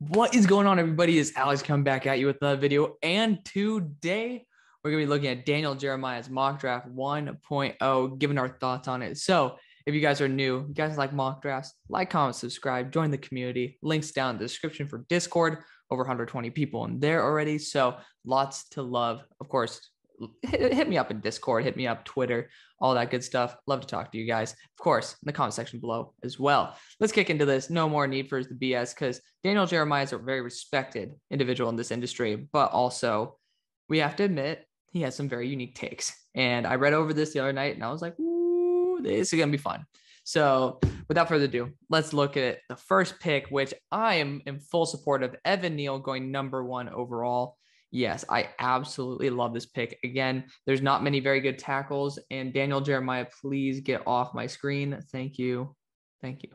What is going on, everybody? It's Alex coming back at you with another video. And today we're going to be looking at Daniel Jeremiah's mock draft 1.0, giving our thoughts on it. So if you guys are new, you guys like mock drafts, like, comment, subscribe, join the community. Links down in the description for Discord. Over 120 people in there already. So lots to love. Of course, hit me up in Discord, hit me up Twitter, all that good stuff. Love to talk to you guys, of course, in the comment section below as well. Let's kick into this. No more need for the BS, because Daniel Jeremiah is a very respected individual in this industry, but also we have to admit he has some very unique takes. And I read over this the other night and I was like, ooh, this is gonna be fun. So without further ado, let's look at the first pick, which I am in full support of. Evan Neal going #1 overall. Yes, I absolutely love this pick. Again, there's not many very good tackles. And Daniel Jeremiah, please get off my screen. Thank you. Thank you.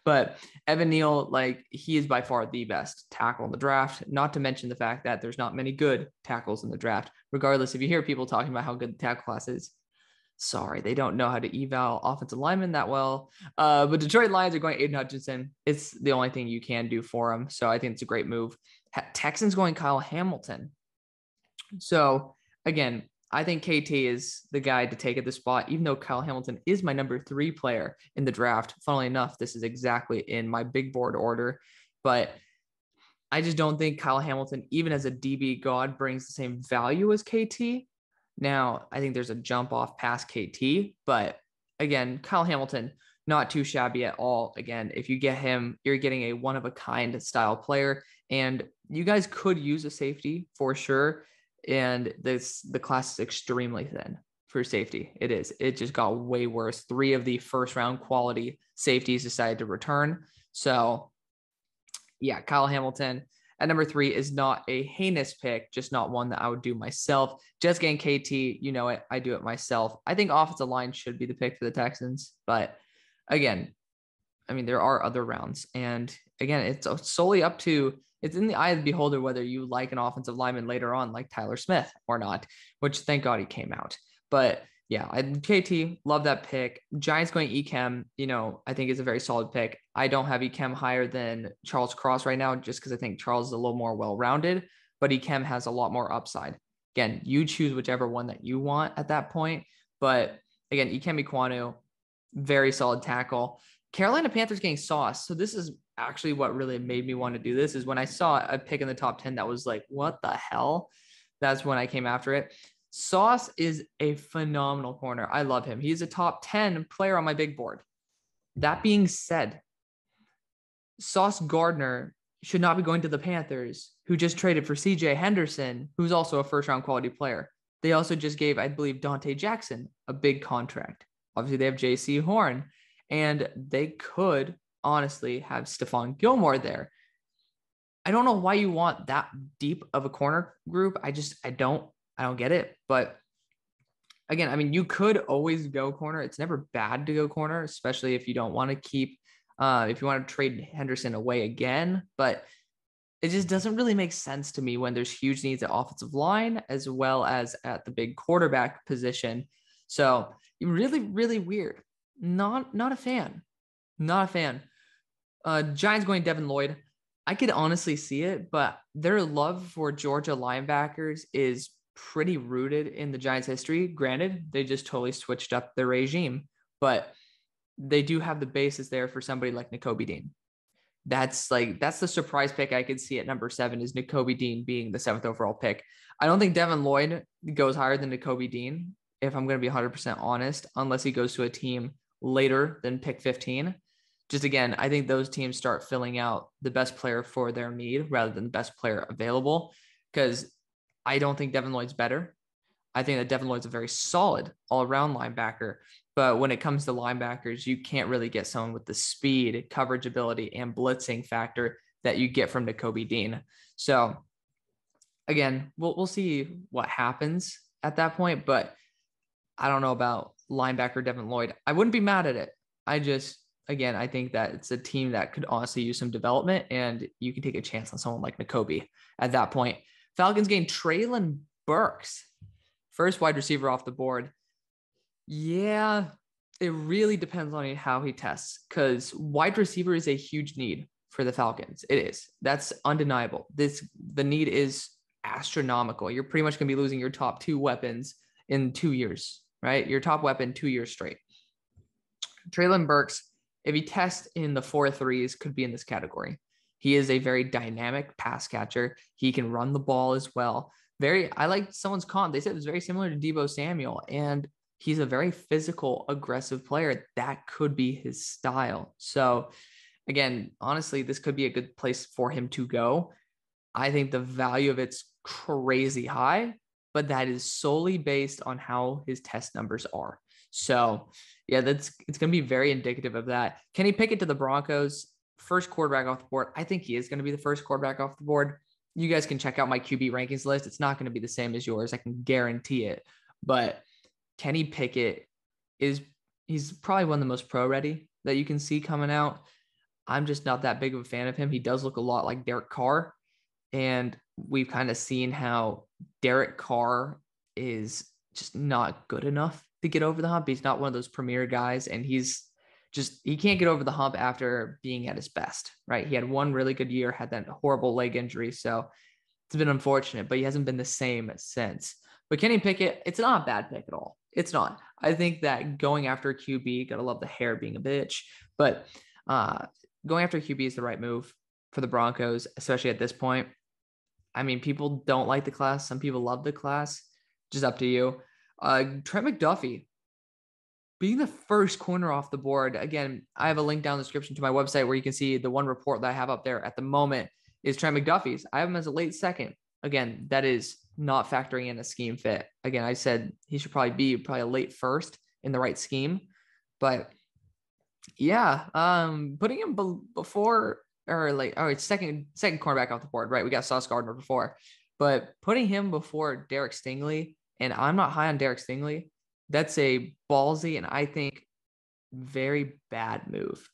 But Evan Neal, he is by far the best tackle in the draft, not to mention the fact that there's not many good tackles in the draft. Regardless, if you hear people talking about how good the tackle class is, sorry, they don't know how to eval offensive linemen that well. But Detroit Lions are going Aiden Hutchinson. It's the only thing you can do for him. So I think it's a great move. Texans going Kyle Hamilton. So again, I think KT is the guy to take at the spot, even though Kyle Hamilton is my #3 player in the draft. Funnily enough, this is exactly in my big board order. But I just don't think Kyle Hamilton, even as a DB god, brings the same value as KT. Now, I think there's a jump off past KT, but again, Kyle Hamilton, not too shabby at all. Again, if you get him, you're getting a one-of-a-kind style player, and you guys could use a safety for sure. And the class is extremely thin for safety. It is. It just got way worse. 3 of the first-round quality safeties decided to return. So, yeah, Kyle Hamilton at #3 is not a heinous pick, just not one that I would do myself. Just getting KT, you know it, I do it myself. I think offensive line should be the pick for the Texans. But again, I mean, there are other rounds. And again, it's solely up to, it's in the eye of the beholder whether you like an offensive lineman later on like Tyler Smith or not, which thank God he came out. But yeah, KT, love that pick. Giants going Ekem, I think is a very solid pick. I don't have Ekem higher than Charles Cross right now, just because I think Charles is a little more well-rounded, but Ekem has a lot more upside. Again, you choose whichever one that you want at that point. But again, Ikem Ekwonu, very solid tackle. Carolina Panthers getting Sauce. So this is actually what really made me want to do this, is when I saw a pick in the top 10 that was like, what the hell? That's when I came after it. Sauce is a phenomenal corner. I love him. He's a top 10 player on my big board. That being said, Sauce Gardner should not be going to the Panthers, who just traded for CJ Henderson, who's also a first-round quality player. They also just gave, I believe, Dante Jackson a big contract. Obviously, they have J.C. Horn, and they could honestly have Stephon Gilmore there. I don't know why you want that deep of a corner group. I don't get it. But again, I mean, you could always go corner. It's never bad to go corner, especially if you don't want to keep, if you want to trade Henderson away again. But it just doesn't really make sense to me when there's huge needs at offensive line as well as at the big quarterback position. So really, really weird. Not a fan. Not a fan. Giants going Devin Lloyd. I could honestly see it, but their love for Georgia linebackers is pretty rooted in the Giants' history. Granted, they just totally switched up their regime, but they do have the basis there for somebody like Nakobe Dean. That's the surprise pick I could see at #7 is Nakobe Dean being the 7th overall pick. I don't think Devin Lloyd goes higher than Nakobe Dean, if I'm going to be 100% honest, unless he goes to a team later than pick 15. Just again, I think those teams start filling out the best player for their need rather than the best player available, because I don't think Devin Lloyd's better. I think that Devin Lloyd's a very solid all-around linebacker, but when it comes to linebackers, you can't really get someone with the speed, coverage ability, and blitzing factor that you get from Nakobe Dean. So again, we'll see what happens at that point, but I don't know about linebacker Devin Lloyd. I wouldn't be mad at it. Again, I think that it's a team that could honestly use some development, and you can take a chance on someone like Nakobe at that point. Falcons getting Treylon Burks, first wide receiver off the board. Yeah, it really depends on how he tests, because wide receiver is a huge need for the Falcons. It is. That's undeniable. The need is astronomical. You're pretty much going to be losing your top 2 weapons in 2 years, right? Your top weapon 2 years straight. Treylon Burks, if he tests in the 4.3s, could be in this category. He is a very dynamic pass catcher. He can run the ball as well. I like someone's comp. They said it was very similar to Deebo Samuel, and he's a very physical, aggressive player. That could be his style. So again, honestly, this could be a good place for him to go. I think the value of it's crazy high, but that is solely based on how his test numbers are. So yeah, it's going to be very indicative of that. Can he pick it to the Broncos? First quarterback off the board. I think he is going to be the first quarterback off the board. You guys can check out my QB rankings list. It's not going to be the same as yours. I can guarantee it. But Kenny Pickett he's probably one of the most pro ready that you can see coming out. I'm just not that big of a fan of him. He does look a lot like Derek Carr. And we've kind of seen how Derek Carr is just not good enough to get over the hump. He's not one of those premier guys, and he can't get over the hump after being at his best, right? He had one really good year, had that horrible leg injury. So it's been unfortunate, but he hasn't been the same since. But Kenny Pickett, it's not a bad pick at all. It's not. I think that going after a QB, gotta love the hair being a bitch, but going after a QB is the right move for the Broncos, especially at this point. I mean, people don't like the class. Some people love the class. Just up to you. Trent McDuffie being the first corner off the board. Again, I have a link down in the description to my website where you can see the one report that I have up there at the moment is Trent McDuffie's. I have him as a late second. Again, that is not factoring in a scheme fit. Again, I said he should probably be a late first in the right scheme. But yeah, putting him before or like, all right, second cornerback off the board, right? We got Sauce Gardner before, but putting him before Derek Stingley, and I'm not high on Derek Stingley. That's a ballsy and I think very bad move.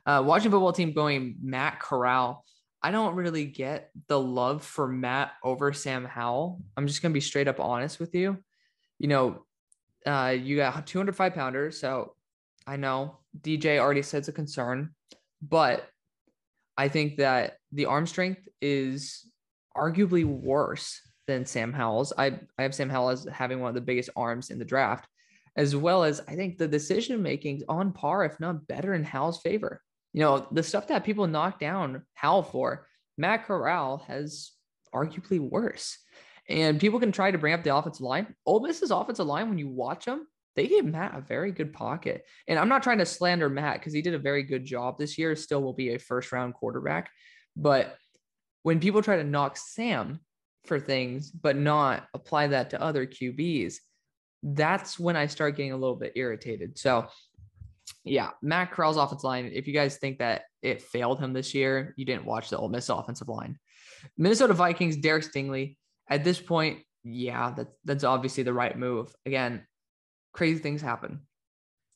Washington football team going Matt Corral. I don't really get the love for Matt over Sam Howell. I'm just going to be straight up honest with you. You know, you got 205 pounders. So I know DJ already said it's a concern, but I think that the arm strength is arguably worse than Sam Howell's. I have Sam Howell as having one of the biggest arms in the draft, as well as I think the decision-making is on par, if not better, in Howell's favor. You know, the stuff that people knock down Howell for, Matt Corral has arguably worse. And people can try to bring up the offensive line. Ole Miss's offensive line, when you watch them, they gave Matt a very good pocket. And I'm not trying to slander Matt because he did a very good job this year. Still will be a first-round quarterback. But when people try to knock Sam for things, but not apply that to other QBs, that's when I start getting a little bit irritated. So yeah, Matt Corral's offensive line, if you guys think that it failed him this year, you didn't watch the Ole Miss offensive line. Minnesota Vikings, Derek Stingley. At this point, yeah, that's obviously the right move. Again, crazy things happen.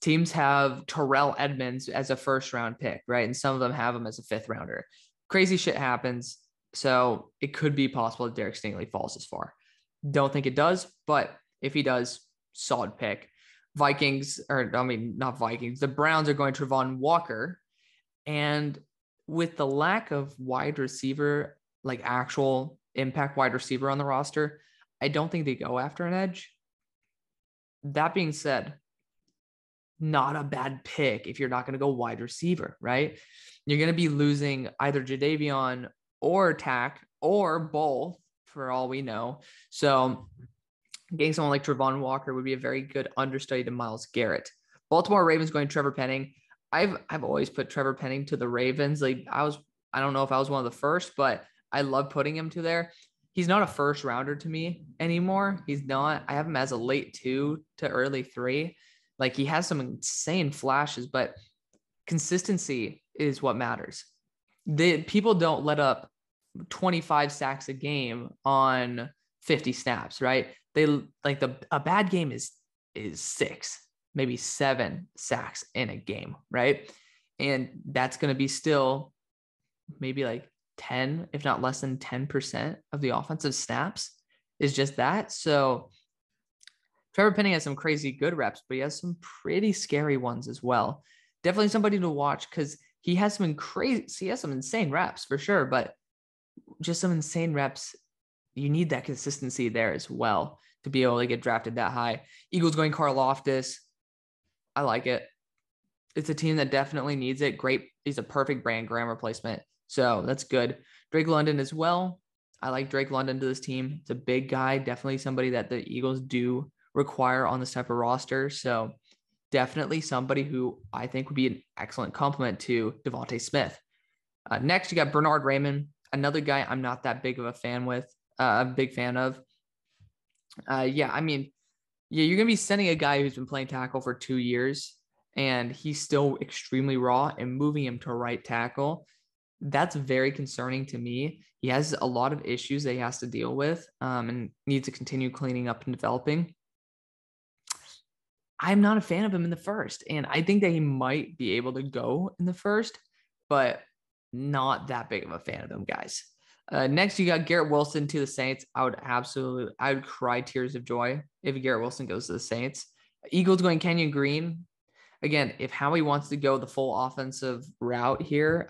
Teams have Terrell Edmonds as a first-round pick, right? And some of them have him as a fifth-rounder. Crazy shit happens. So it could be possible that Derek Stingley falls this far. Don't think it does, but if he does, solid pick. Not Vikings. The Browns are going Travon Walker. And with the lack of wide receiver, like actual impact wide receiver on the roster, I don't think they go after an edge. That being said, not a bad pick if you're not going to go wide receiver, right? You're going to be losing either Jadeveon or Tack or both for all we know. So getting someone like Travon Walker would be a very good understudy to Myles Garrett. Baltimore Ravens going Trevor Penning. I've always put Trevor Penning to the Ravens. I don't know if I was one of the first, but I love putting him to there. He's not a first rounder to me anymore. He's not. I have him as a late 2 to early 3. Like, he has some insane flashes, but consistency is what matters. People don't let up 25 sacks a game on 50 snaps, right? A bad game is 6, maybe 7 sacks in a game, right? And that's going to be still maybe like 10, if not less than 10% of the offensive snaps is just that. So Trevor Penning has some crazy good reps, but he has some pretty scary ones as well. Definitely somebody to watch because he has some insane reps for sure, but just some insane reps. You need that consistency there as well to be able to get drafted that high. Eagles going Karlaftis. I like it. It's a team that definitely needs it. Great. He's a perfect Brand Graham replacement. So that's good. Drake London as well. I like Drake London to this team. It's a big guy. Definitely somebody that the Eagles do require on this type of roster. So definitely somebody who I think would be an excellent complement to Devontae Smith. Next, you got Bernard Raymond, another guy I'm not that big of a fan of. You're going to be sending a guy who's been playing tackle for 2 years and he's still extremely raw and moving him to right tackle. That's very concerning to me. He has a lot of issues that he has to deal with and needs to continue cleaning up and developing. I'm not a fan of him in the first, and I think that he might be able to go in the first, but not that big of a fan of him, guys. Next, you got Garrett Wilson to the Saints. I would cry tears of joy if Garrett Wilson goes to the Saints. Eagles going Kenyon Green. Again, if Howie wants to go the full offensive route here,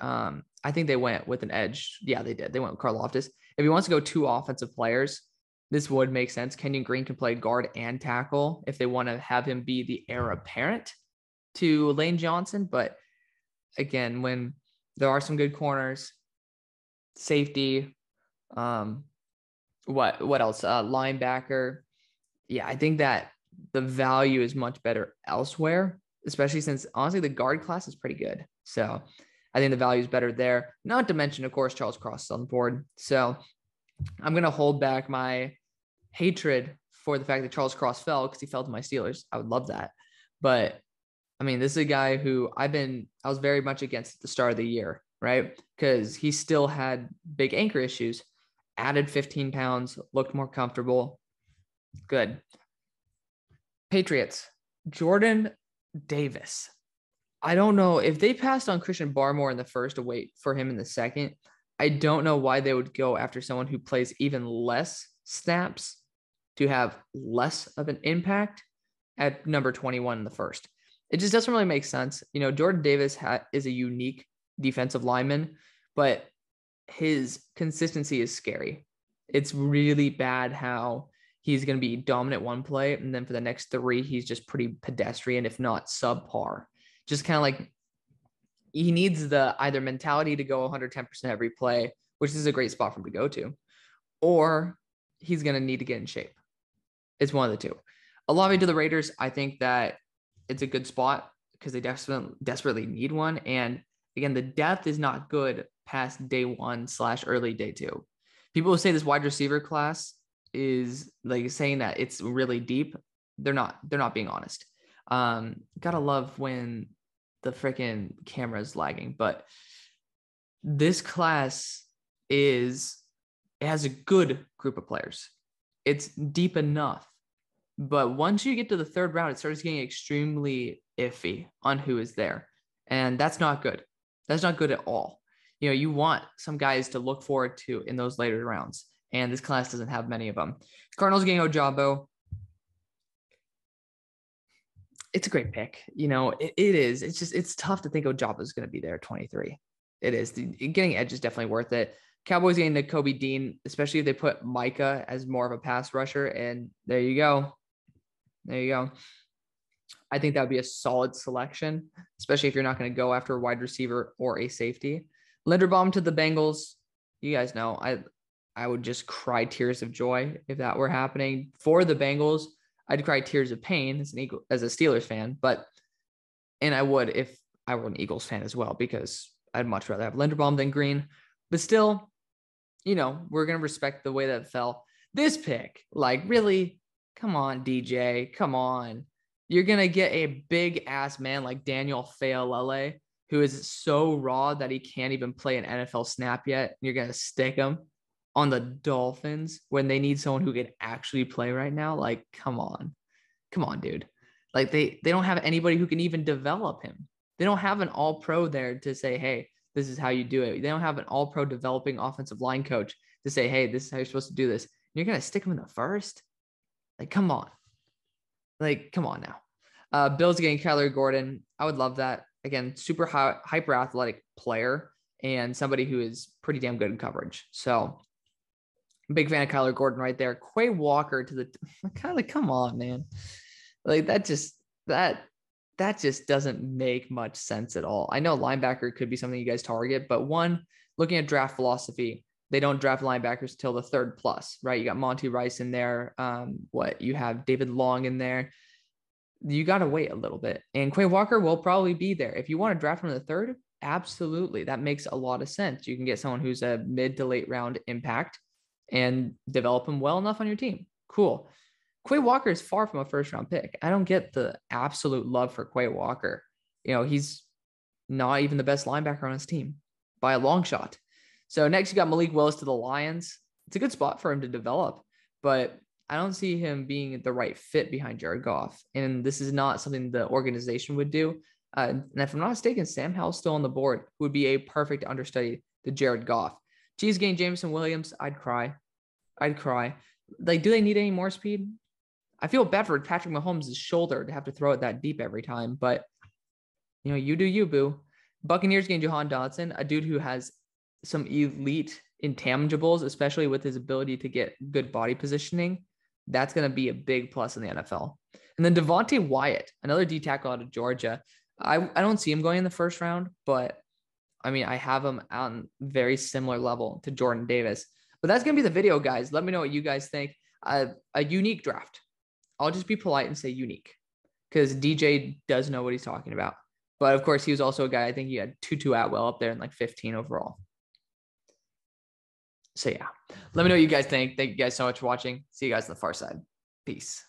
I think they went with an edge. Yeah, they did. They went with Karlaftis. If he wants to go 2 offensive players, this would make sense. Kenyon Green can play guard and tackle if they want to have him be the heir apparent to Lane Johnson. But again, when there are some good corners, safety, what else? Linebacker. Yeah, I think that the value is much better elsewhere, especially since honestly the guard class is pretty good. So I think the value is better there. Not to mention, of course, Charles Cross is on the board. So I'm going to hold back my hatred for the fact that Charles Cross fell because he fell to my Steelers. I would love that. But I mean, this is a guy who I was very much against at the start of the year, right? Because he still had big anchor issues, added 15 pounds, looked more comfortable. Good. Patriots, Jordan Davis. I don't know if they passed on Christian Barmore in the first to wait for him in the second. I don't know why they would go after someone who plays even less snaps to have less of an impact at number 21 in the first. It just doesn't really make sense. You know, Jordan Davis is a unique defensive lineman, but his consistency is scary. It's really bad how he's going to be dominant one play, and then for the next 3, he's just pretty pedestrian, if not subpar. Just kind of like he needs the either mentality to go 110% every play, which is a great spot for him to go to, or he's going to need to get in shape. It's one of the two. Olave to the Raiders, I think that it's a good spot because they desperately need one. And again, the depth is not good past day 1 / early day 2. People will say this wide receiver class is like saying that it's really deep. They're not being honest. Gotta love when the freaking camera is lagging, but this class has a good group of players. It's deep enough, but once you get to the 3rd round, it starts getting extremely iffy on who is there. And that's not good. That's not good at all. You know, you want some guys to look forward to in those later rounds. And this class doesn't have many of them. Cardinals getting Ojabo. It's a great pick. You know, it is. It's tough to think Ojabo is going to be there at 23. It is. Getting edge is definitely worth it. Cowboys getting Nakobe Dean, especially if they put Micah as more of a pass rusher. And there you go. There you go. I think that would be a solid selection, especially if you're not going to go after a wide receiver or a safety. Linderbaum to the Bengals. You guys know, I would just cry tears of joy if that were happening. For the Bengals, I'd cry tears of pain as a Steelers fan, and I would if I were an Eagles fan as well, because I'd much rather have Linderbaum than Green. But still, you know, we're going to respect the way that it fell. This pick, like, really, come on, DJ, come on. You're going to get a big-ass man like Daniel Faalele, who is so raw that he can't even play an NFL snap yet. You're going to stick him on the Dolphins when they need someone who can actually play right now. Like, come on, dude. Like they don't have anybody who can even develop him. They don't have an all pro there to say, hey, this is how you do it. They don't have an all pro developing offensive line coach to say, hey, this is how you're supposed to do this. You're going to stick him in the first. Like, come on. Like, come on now. Bills getting Kyler Gordon. I would love that. again, super hyper athletic player and somebody who is pretty damn good in coverage. So big fan of Kyler Gordon right there. Quay Walker to the kind of like, come on, man. Like that just doesn't make much sense at all. I know linebacker could be something you guys target, but one, looking at draft philosophy, they don't draft linebackers till the 3rd plus, right? You got Monty Rice in there. You have David Long in there. You got to wait a little bit. And Quay Walker will probably be there. If you want to draft him in the 3rd, absolutely. That makes a lot of sense. You can get someone who's a mid to late round impact and develop him well enough on your team. Cool. Quay Walker is far from a 1st round pick. I don't get the absolute love for Quay Walker. He's not even the best linebacker on his team by a long shot. So next you got Malik Willis to the Lions. It's a good spot for him to develop, but I don't see him being the right fit behind Jared Goff. And this is not something the organization would do. And if I'm not mistaken, Sam Howell's still on the board, who would be a perfect understudy to Jared Goff. Chiefs getting Jameson Williams, I'd cry. Like, do they need any more speed? I feel bad for Patrick Mahomes' shoulder to have to throw it that deep every time, but you do you, boo. Buccaneers getting Jahan Dotson, a dude who has some elite intangibles, especially with his ability to get good body positioning. That's going to be a big plus in the NFL. And then Devontae Wyatt, another D tackle out of Georgia. I don't see him going in the 1st round, but I have him on very similar level to Jordan Davis. But that's going to be the video, guys. Let me know what you guys think. A unique draft. I'll just be polite and say unique because DJ does know what he's talking about. But of course, he was also a guy, I think he had Tutu Atwell up there in like 15 overall. So yeah, let me know what you guys think. Thank you guys so much for watching. See you guys on the far side. Peace.